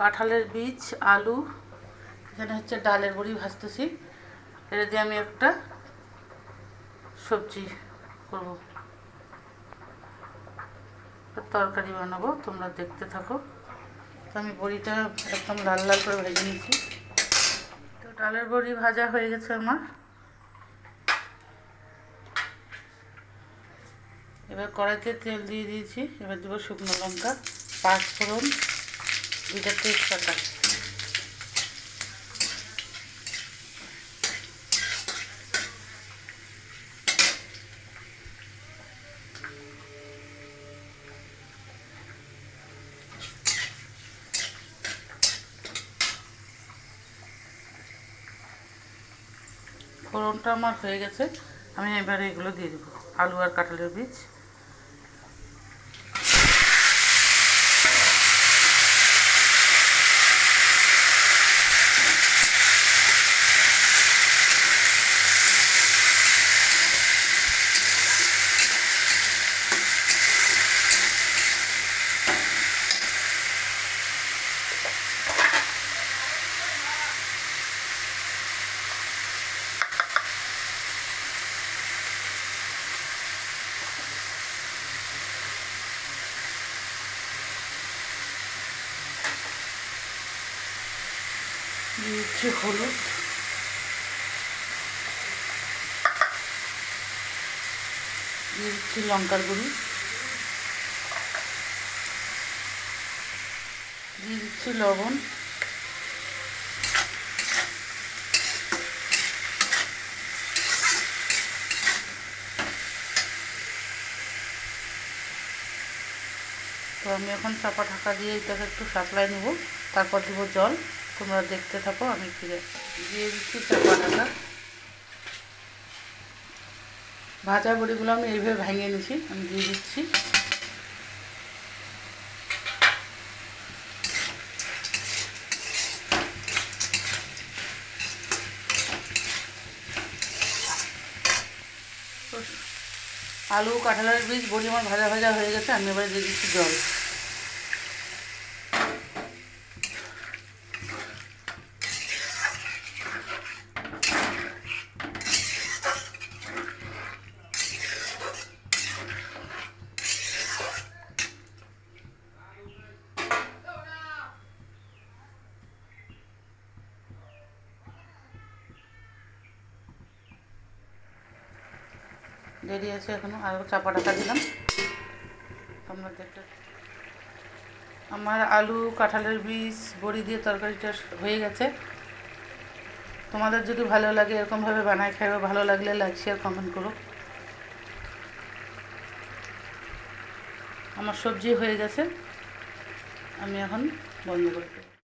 কাঁঠালের বীজ, আলু, এখানে হচ্ছে ডালের বড়ি ভাজতেছি। এটা দিয়ে আমি একটা সবজি করব, তরকারি বানাবো। তোমরা দেখতে থাকো। তো আমি বড়িটা একদম লাল লাল করে ভেজে নিচ্ছি। তো ডালের বড়ি ভাজা হয়ে গেছে আমার। এবার কড়াইতে তেল দিয়ে দিয়েছি। এবার দেবো শুকনো লঙ্কা, পাঁচফোড়ন, 2টা তেজপাতা। ফোড়নটা আমার হয়ে গেছে। আমি এবারে এগুলো দিয়ে দেবো, আলু আর কাঁঠালের বীজ। দিচ্ছি হলুদ, দিয়ে দিচ্ছি লঙ্কার গুঁড়ি, দিয়ে দিচ্ছি লবণ, তো আমি এখন চাপা ঢাকা দিয়ে এটাকে একটু সাঁতলায় নেব, তারপর দেবো জল। তোমরা দেখতে থাকো। আমি ফিরে দিয়ে দিচ্ছি চাপা ঢাকা। ভাজা বড়িগুলো আমি এইভাবে ভেঙে নিয়েছি, আমি দিয়ে দিচ্ছি। আলু, কাঁঠালের বীজ, বড়ি আমার ভাজা ভাজা হয়ে গেছে। আমি এবারে দিয়ে দিচ্ছি জল। দেরি আছে এখনো, আর চাপা ঢাকা দিলাম। তোমরা দেখতে, আমার আলু, কাঁঠালের বীজ, বড়ি দিয়ে তরকারিটা হয়ে গেছে। তোমাদের যদি ভালো লাগে এরকমভাবে বানায় খাইবে। ভালো লাগলে লাইক, শেয়ার, কমেন্ট করো। আমার সবজি হয়ে গেছে, আমি এখন বন্ধ করে দেব।